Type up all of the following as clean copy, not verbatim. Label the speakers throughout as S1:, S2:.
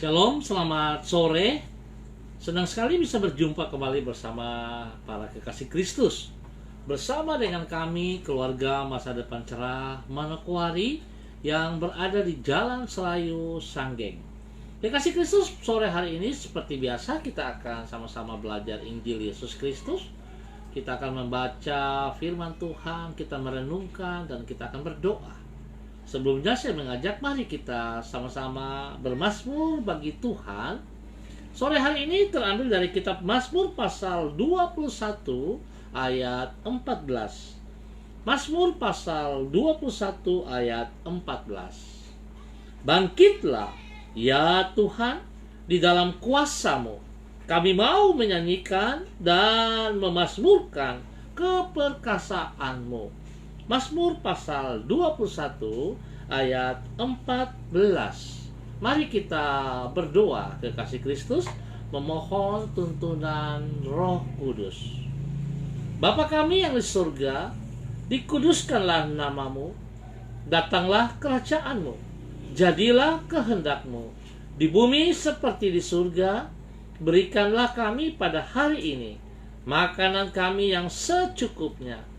S1: Shalom, selamat sore. Senang sekali bisa berjumpa kembali bersama para kekasih Kristus. Bersama dengan kami, keluarga Masa Depan Cerah Manokwari yang berada di Jalan Selayu, Sanggeng. Kekasih Kristus, sore hari ini seperti biasa kita akan sama-sama belajar Injil Yesus Kristus. Kita akan membaca firman Tuhan, kita merenungkan, dan kita akan berdoa. Sebelumnya saya mengajak mari kita sama-sama bermazmur bagi Tuhan. Sore hari ini terambil dari kitab Mazmur pasal 21 ayat 14. Mazmur pasal 21 ayat 14. Bangkitlah ya Tuhan di dalam kuasa-Mu. Kami mau menyanyikan dan memazmurkan keperkasaan-Mu. Mazmur pasal 21 ayat 14. Mari kita berdoa kekasih Kristus, memohon tuntunan Roh Kudus. Bapa kami yang di surga, dikuduskanlah nama-Mu, datanglah kerajaan-Mu, jadilah kehendak-Mu di bumi seperti di surga. Berikanlah kami pada hari ini makanan kami yang secukupnya,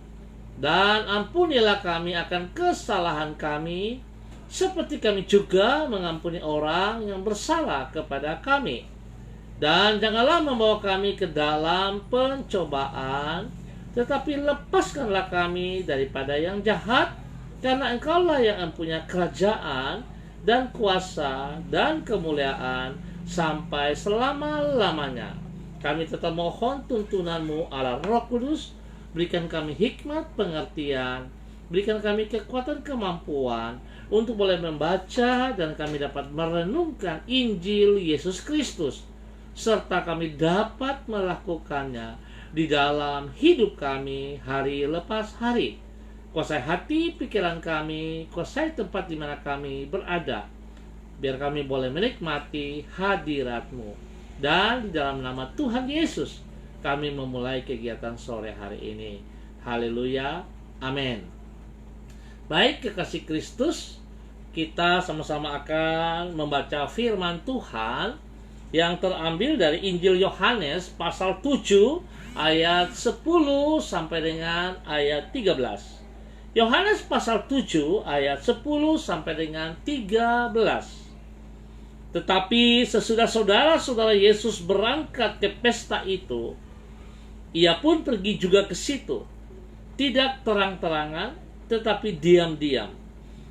S1: dan ampunilah kami akan kesalahan kami, seperti kami juga mengampuni orang yang bersalah kepada kami. Dan janganlah membawa kami ke dalam pencobaan, tetapi lepaskanlah kami daripada yang jahat, karena Engkaulah yang mempunyai kerajaan dan kuasa dan kemuliaan sampai selama-lamanya. Kami tetap mohon tuntunan-Mu Allah Roh Kudus. Berikan kami hikmat pengertian, berikan kami kekuatan kemampuan untuk boleh membaca dan kami dapat merenungkan Injil Yesus Kristus, serta kami dapat melakukannya di dalam hidup kami hari lepas hari. Kuasai hati pikiran kami, kuasai tempat di mana kami berada, biar kami boleh menikmati hadirat-Mu. Dan di dalam nama Tuhan Yesus kami memulai kegiatan sore hari ini. Haleluya, amin. Baik kekasih Kristus, kita sama-sama akan membaca firman Tuhan yang terambil dari Injil Yohanes pasal 7 ayat 10 sampai dengan ayat 13. Yohanes pasal 7 ayat 10 sampai dengan 13. Tetapi sesudah saudara-saudara Yesus berangkat ke pesta itu, Ia pun pergi juga ke situ, tidak terang-terangan, tetapi diam-diam.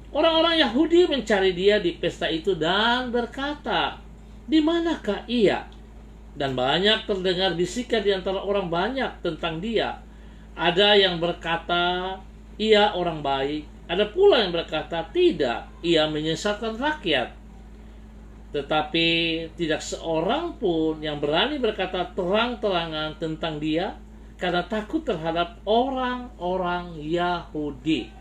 S1: Orang-orang Yahudi mencari Dia di pesta itu dan berkata, "Di manakah Ia?" Dan banyak terdengar bisikan di antara orang banyak tentang Dia. Ada yang berkata, "Ia orang baik." Ada pula yang berkata, "Tidak, Ia menyesatkan rakyat." Tetapi tidak seorang pun yang berani berkata terang-terangan tentang Dia, karena takut terhadap orang-orang Yahudi.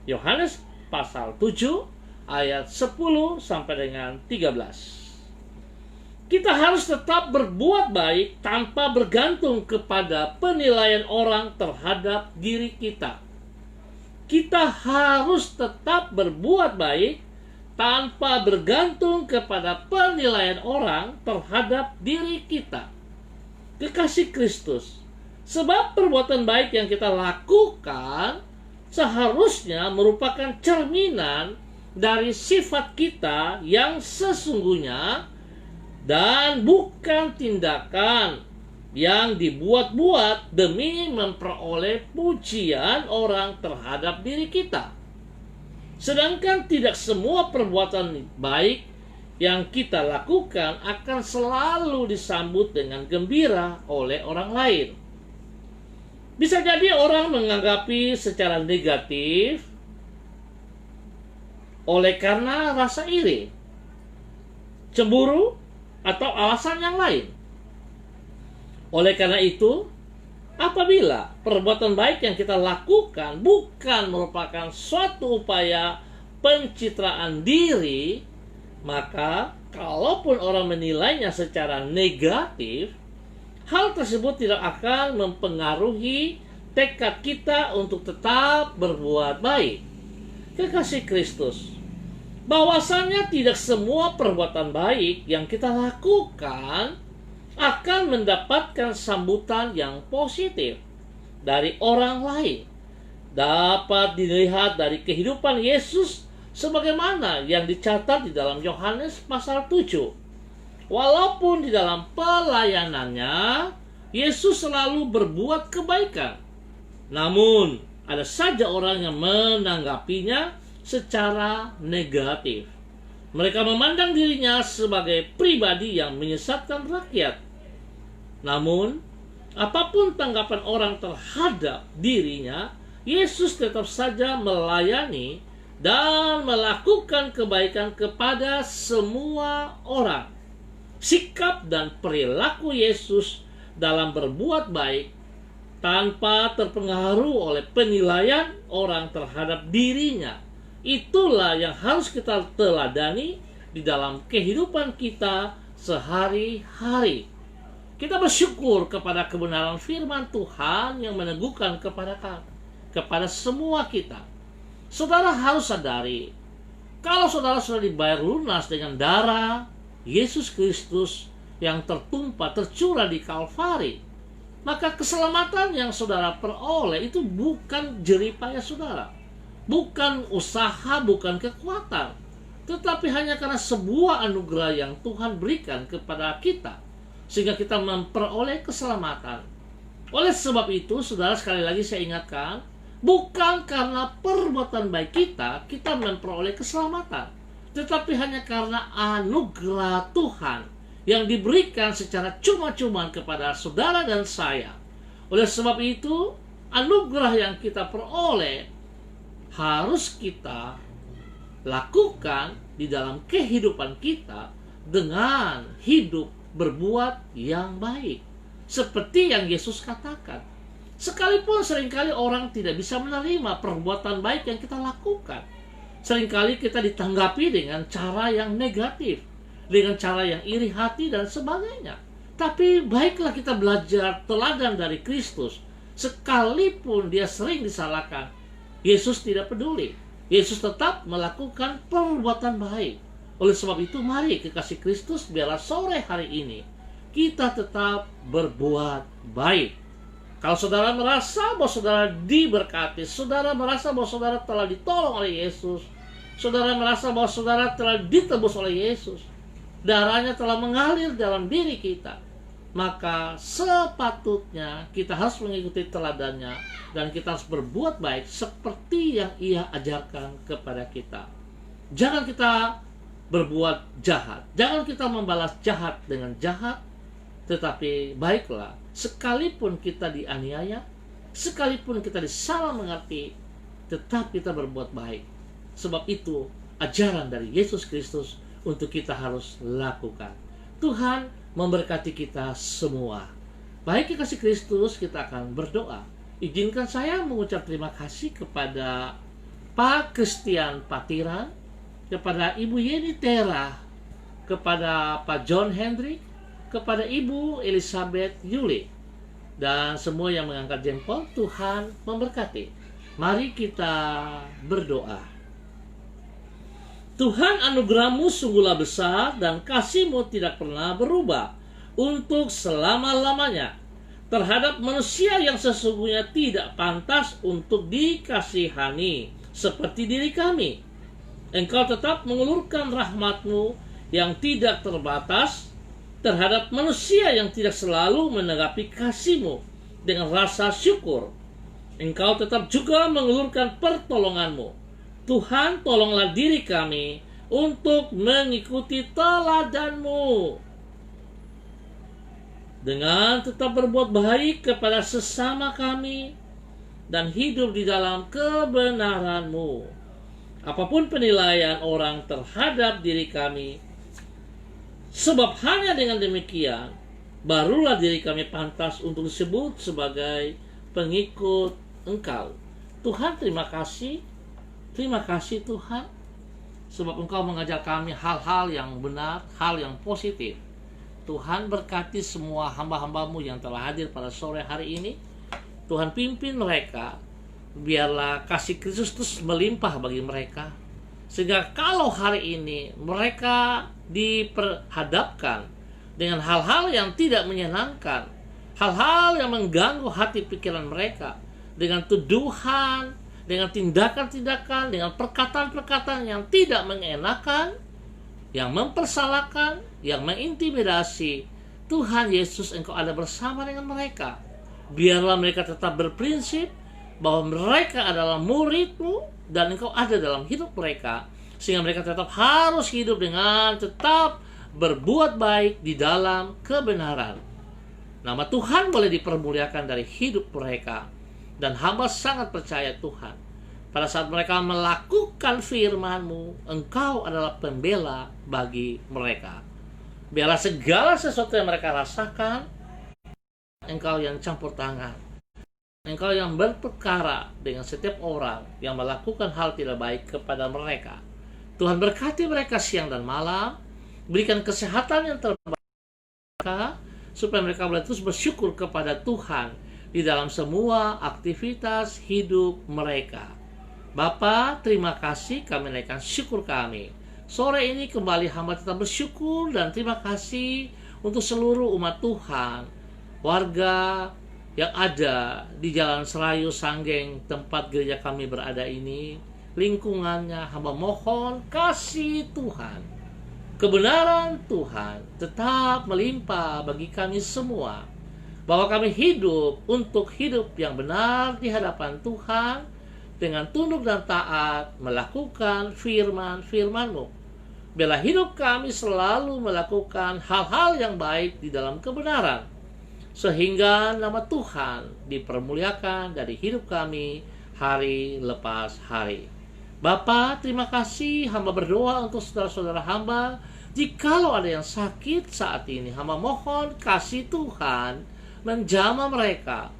S1: Yohanes pasal 7 ayat 10 sampai dengan 13. Kita harus tetap berbuat baik tanpa bergantung kepada penilaian orang terhadap diri kita. Kita harus tetap berbuat baik tanpa bergantung kepada penilaian orang terhadap diri kita. Kekasih Kristus, sebab perbuatan baik yang kita lakukan seharusnya merupakan cerminan dari sifat kita yang sesungguhnya, dan bukan tindakan yang dibuat-buat demi memperoleh pujian orang terhadap diri kita. Sedangkan tidak semua perbuatan baik yang kita lakukan akan selalu disambut dengan gembira oleh orang lain. Bisa jadi orang menganggapi secara negatif oleh karena rasa iri, cemburu, atau alasan yang lain. Oleh karena itu, apabila perbuatan baik yang kita lakukan bukan merupakan suatu upaya pencitraan diri, maka kalaupun orang menilainya secara negatif, hal tersebut tidak akan mempengaruhi tekad kita untuk tetap berbuat baik. Kekasih Kristus, bahwasanya tidak semua perbuatan baik yang kita lakukan akan mendapatkan sambutan yang positif dari orang lain. Dapat dilihat dari kehidupan Yesus sebagaimana yang dicatat di dalam Yohanes pasal 7. Walaupun di dalam pelayanannya Yesus selalu berbuat kebaikan, namun ada saja orang yang menanggapinya secara negatif. Mereka memandang dirinya sebagai pribadi yang menyesatkan rakyat. Namun, apapun tanggapan orang terhadap dirinya, Yesus tetap saja melayani dan melakukan kebaikan kepada semua orang. Sikap dan perilaku Yesus dalam berbuat baik tanpa terpengaruh oleh penilaian orang terhadap dirinya, itulah yang harus kita teladani di dalam kehidupan kita sehari-hari. Kita bersyukur kepada kebenaran firman Tuhan yang meneguhkan kepada semua kita. Saudara harus sadari, kalau saudara sudah dibayar lunas dengan darah Yesus Kristus yang tercurah di Kalvari, maka keselamatan yang saudara peroleh itu bukan jeripaya saudara, bukan usaha, bukan kekuatan, tetapi hanya karena sebuah anugerah yang Tuhan berikan kepada kita, sehingga kita memperoleh keselamatan. Oleh sebab itu, saudara, sekali lagi saya ingatkan, bukan karena perbuatan baik kita memperoleh keselamatan, tetapi hanya karena anugerah Tuhan yang diberikan secara cuma-cuma kepada saudara dan saya. Oleh sebab itu, anugerah yang kita peroleh harus kita lakukan di dalam kehidupan kita dengan hidup berbuat yang baik. Seperti yang Yesus katakan, sekalipun seringkali orang tidak bisa menerima perbuatan baik yang kita lakukan, seringkali kita ditanggapi dengan cara yang negatif, dengan cara yang iri hati dan sebagainya. Tapi baiklah kita belajar teladan dari Kristus. Sekalipun dia sering disalahkan, Yesus tidak peduli. Yesus tetap melakukan perbuatan baik. Oleh sebab itu, mari kekasih Kristus, biarlah sore hari ini kita tetap berbuat baik. Kalau saudara merasa bahwa saudara diberkati, saudara merasa bahwa saudara telah ditolong oleh Yesus, saudara merasa bahwa saudara telah ditebus oleh Yesus, darahnya telah mengalir dalam diri kita, maka sepatutnya kita harus mengikuti teladannya dan kita harus berbuat baik seperti yang Ia ajarkan kepada kita. Jangan kita berbuat jahat, jangan kita membalas jahat dengan jahat, tetapi baiklah, sekalipun kita dianiaya, sekalipun kita disalah mengerti, tetap kita berbuat baik. Sebab itu ajaran dari Yesus Kristus untuk kita harus lakukan. Tuhan memberkati kita semua. Baik kekasih Kristus, kita akan berdoa. Izinkan saya mengucap terima kasih kepada Pak Christian Patiran, kepada Ibu Yeni Tera, kepada Pak John Hendrik, kepada Ibu Elizabeth Yuli, dan semua yang mengangkat jempol. Tuhan memberkati. Mari kita berdoa. Tuhan, anugerah-Mu sungguhlah besar dan kasih-Mu tidak pernah berubah untuk selama-lamanya terhadap manusia yang sesungguhnya tidak pantas untuk dikasihani seperti diri kami. Engkau tetap mengulurkan rahmat-Mu yang tidak terbatas terhadap manusia yang tidak selalu menanggapi kasih-Mu dengan rasa syukur. Engkau tetap juga mengulurkan pertolongan-Mu. Tuhan, tolonglah diri kami untuk mengikuti teladan-Mu dengan tetap berbuat baik kepada sesama kami dan hidup di dalam kebenaran-Mu. Apapun penilaian orang terhadap diri kami, sebab hanya dengan demikian barulah diri kami pantas untuk disebut sebagai pengikut Engkau. Tuhan, terima kasih. Terima kasih Tuhan, sebab Engkau mengajar kami hal-hal yang benar, hal yang positif. Tuhan, berkati semua hamba-hamba-Mu yang telah hadir pada sore hari ini. Tuhan, pimpin mereka, biarlah kasih Kristus melimpah bagi mereka, Sehingga kalau hari ini mereka diperhadapkan dengan hal-hal yang tidak menyenangkan, hal-hal yang mengganggu hati pikiran mereka, dengan tuduhan, dengan tindakan-tindakan, dengan perkataan-perkataan yang tidak mengenakan, yang mempersalahkan, yang mengintimidasi, Tuhan Yesus, Engkau ada bersama dengan mereka. Biarlah mereka tetap berprinsip bahwa mereka adalah murid-Mu dan Engkau ada dalam hidup mereka, sehingga mereka tetap harus hidup dengan tetap berbuat baik di dalam kebenaran. Nama Tuhan boleh dipermuliakan dari hidup mereka. Dan hamba sangat percaya Tuhan, pada saat mereka melakukan firman-Mu, Engkau adalah pembela bagi mereka. Biarlah segala sesuatu yang mereka rasakan, Engkau yang campur tangan. Engkau yang berperkara dengan setiap orang yang melakukan hal tidak baik kepada mereka. Tuhan berkati mereka siang dan malam, berikan kesehatan yang terbaik mereka, supaya mereka boleh terus bersyukur kepada Tuhan di dalam semua aktivitas hidup mereka. Bapa, terima kasih, kami naikkan syukur kami. Sore ini kembali hamba tetap bersyukur dan terima kasih untuk seluruh umat Tuhan, warga yang ada di Jalan Serayu Sanggeng, tempat gereja kami berada ini, lingkungannya. Hamba mohon kasih Tuhan, kebenaran Tuhan tetap melimpah bagi kami semua, bahwa kami hidup untuk hidup yang benar di hadapan Tuhan, dengan tunduk dan taat melakukan firman-Mu. Biarlah hidup kami selalu melakukan hal-hal yang baik di dalam kebenaran, sehingga nama Tuhan dipermuliakan dari hidup kami hari lepas hari. Bapa, terima kasih, hamba berdoa untuk saudara-saudara hamba. Jikalau ada yang sakit saat ini, hamba mohon kasih Tuhan menjamah mereka.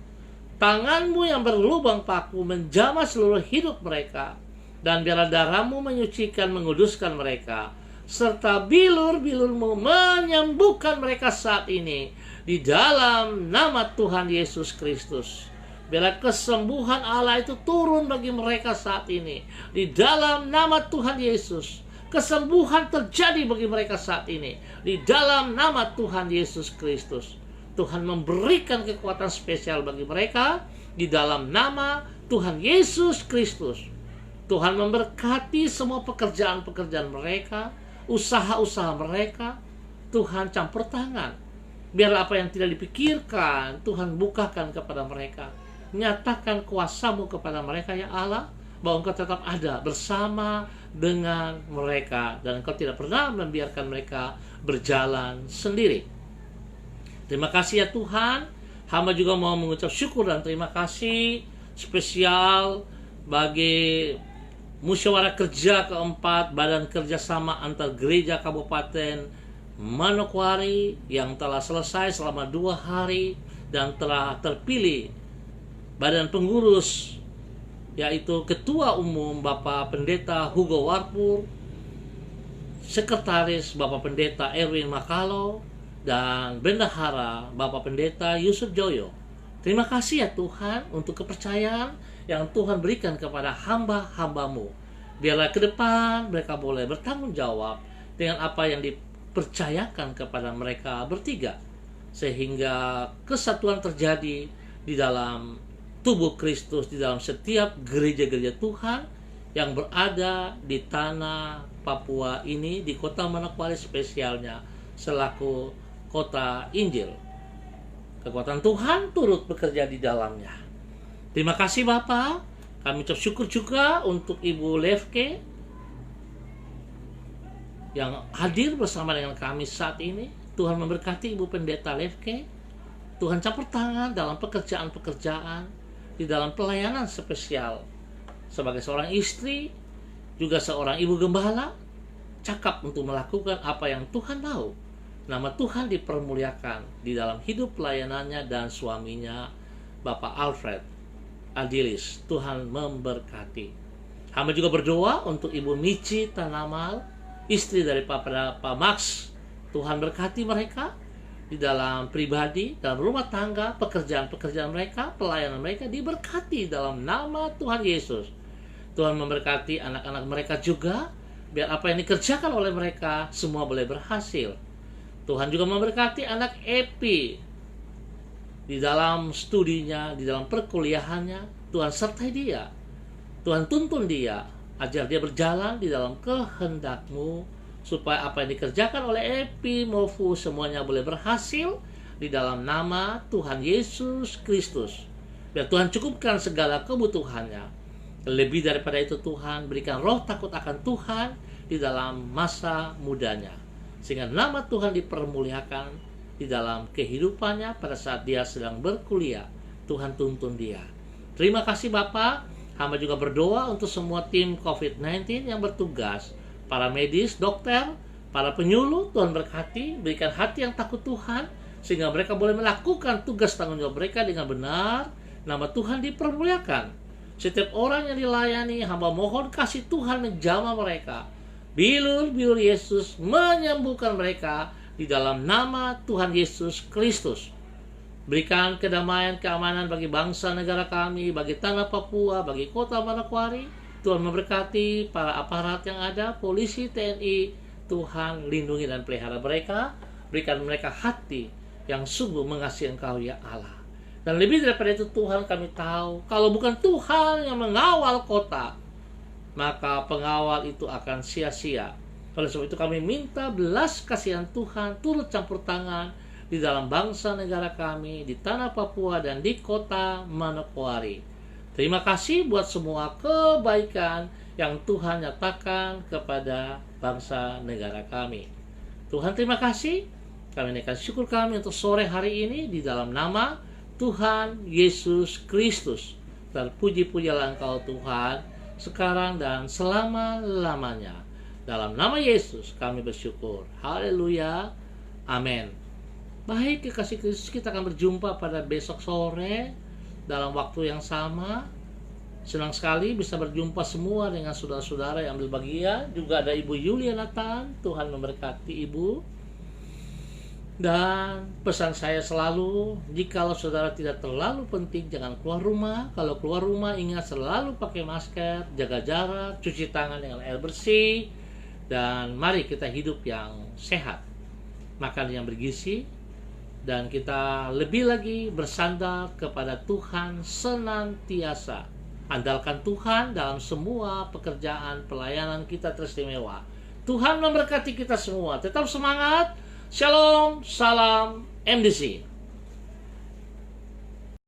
S1: Tangan-Mu yang berlubang paku menjamah seluruh hidup mereka. Dan biarlah darah-Mu menyucikan, menguduskan mereka. Serta bilur-bilur-Mu menyembuhkan mereka saat ini. Di dalam nama Tuhan Yesus Kristus. Biarlah kesembuhan Allah itu turun bagi mereka saat ini. Di dalam nama Tuhan Yesus. Kesembuhan terjadi bagi mereka saat ini. Di dalam nama Tuhan Yesus Kristus. Tuhan memberikan kekuatan spesial bagi mereka di dalam nama Tuhan Yesus Kristus. Tuhan memberkati semua pekerjaan-pekerjaan mereka, usaha-usaha mereka. Tuhan campur tangan. Biarlah apa yang tidak dipikirkan, Tuhan bukakan kepada mereka. Nyatakan kuasa-Mu kepada mereka, ya Allah, bahwa Engkau tetap ada bersama dengan mereka. Dan Engkau tidak pernah membiarkan mereka berjalan sendiri. Terima kasih ya Tuhan. Hamba juga mau mengucap syukur dan terima kasih spesial bagi musyawarah kerja keempat Badan Kerjasama Antar Gereja Kabupaten Manokwari yang telah selesai selama 2 hari dan telah terpilih badan pengurus, yaitu Ketua Umum Bapak Pendeta Hugo Warpur, Sekretaris Bapak Pendeta Erwin Makalo, dan Bendahara Bapak Pendeta Yusuf Joyo. Terima kasih ya Tuhan untuk kepercayaan yang Tuhan berikan kepada hamba-hamba-Mu. Biarlah ke depan mereka boleh bertanggung jawab dengan apa yang dipercayakan kepada mereka bertiga, sehingga kesatuan terjadi di dalam tubuh Kristus, di dalam setiap gereja-gereja Tuhan yang berada di tanah Papua ini, di kota Manokwari spesialnya, selaku kota Injil. Kekuatan Tuhan turut bekerja di dalamnya. Terima kasih Bapak. Kami ucap syukur juga untuk Ibu Levke yang hadir bersama dengan kami saat ini. Tuhan memberkati Ibu Pendeta Levke. Tuhan campur tangan dalam pekerjaan-pekerjaan, di dalam pelayanan spesial. Sebagai seorang istri, juga seorang ibu gembala, cakap untuk melakukan apa yang Tuhan mau. Nama Tuhan dipermuliakan di dalam hidup pelayanannya dan suaminya, Bapak Alfred Adilis. Tuhan memberkati. Hamba juga berdoa untuk Ibu Michi Tanamal, istri dari Pak Max. Tuhan berkati mereka di dalam pribadi, dalam rumah tangga, pekerjaan-pekerjaan mereka, pelayanan mereka diberkati dalam nama Tuhan Yesus. Tuhan memberkati anak-anak mereka juga Biar apa yang dikerjakan oleh mereka semua boleh berhasil. Tuhan juga memberkati anak Epi di dalam studinya, di dalam perkuliahannya. Tuhan sertai dia, Tuhan tuntun dia, ajar dia berjalan di dalam kehendak-Mu, supaya apa yang dikerjakan oleh Epi Mofu semuanya boleh berhasil di dalam nama Tuhan Yesus Kristus. Biar Tuhan cukupkan segala kebutuhannya. Lebih daripada itu, Tuhan berikan roh takut akan Tuhan di dalam masa mudanya, sehingga nama Tuhan dipermuliakan di dalam kehidupannya pada saat dia sedang berkuliah. Tuhan tuntun dia. Terima kasih Bapak. Hamba juga berdoa untuk semua tim COVID-19 yang bertugas, para medis, dokter, para penyuluh. Tuhan berkati, berikan hati yang takut Tuhan, sehingga mereka boleh melakukan tugas tanggung jawab mereka dengan benar. Nama Tuhan dipermuliakan. Setiap orang yang dilayani, hamba mohon kasih Tuhan menjamah mereka. Bilur-bilur Yesus menyembuhkan mereka di dalam nama Tuhan Yesus Kristus. Berikan kedamaian, keamanan bagi bangsa negara kami, bagi tanah Papua, bagi kota Manokwari. Tuhan memberkati para aparat yang ada, polisi, TNI. Tuhan lindungi dan pelihara mereka. Berikan mereka hati yang sungguh mengasihi Engkau ya Allah. Dan lebih daripada itu, Tuhan, kami tahu kalau bukan Tuhan yang mengawal kota, maka pengawal itu akan sia-sia. Oleh sebab itu kami minta belas kasihan Tuhan turut campur tangan di dalam bangsa negara kami, di tanah Papua dan di kota Manokwari. Terima kasih buat semua kebaikan yang Tuhan nyatakan kepada bangsa negara kami. Tuhan, terima kasih. Kami naikkan syukur kami untuk sore hari ini di dalam nama Tuhan Yesus Kristus. Terpuji-pujilah Engkau Tuhan, sekarang dan selama-lamanya. Dalam nama Yesus kami bersyukur. Haleluya. Amin. Baik, kekasih Kristus, kita akan berjumpa pada besok sore dalam waktu yang sama. Senang sekali bisa berjumpa semua dengan saudara-saudara yang ambil bagian. Juga ada Ibu Yulia Nathan. Tuhan memberkati Ibu. Dan pesan saya selalu, jikalau saudara tidak terlalu penting, jangan keluar rumah. Kalau keluar rumah, ingat selalu pakai masker, jaga jarak, cuci tangan dengan air bersih, dan mari kita hidup yang sehat, makan yang bergizi, dan kita lebih lagi bersandar kepada Tuhan senantiasa. Andalkan Tuhan dalam semua pekerjaan pelayanan kita teristimewa. Tuhan memberkati kita semua. Tetap semangat. Shalom, salam MDC.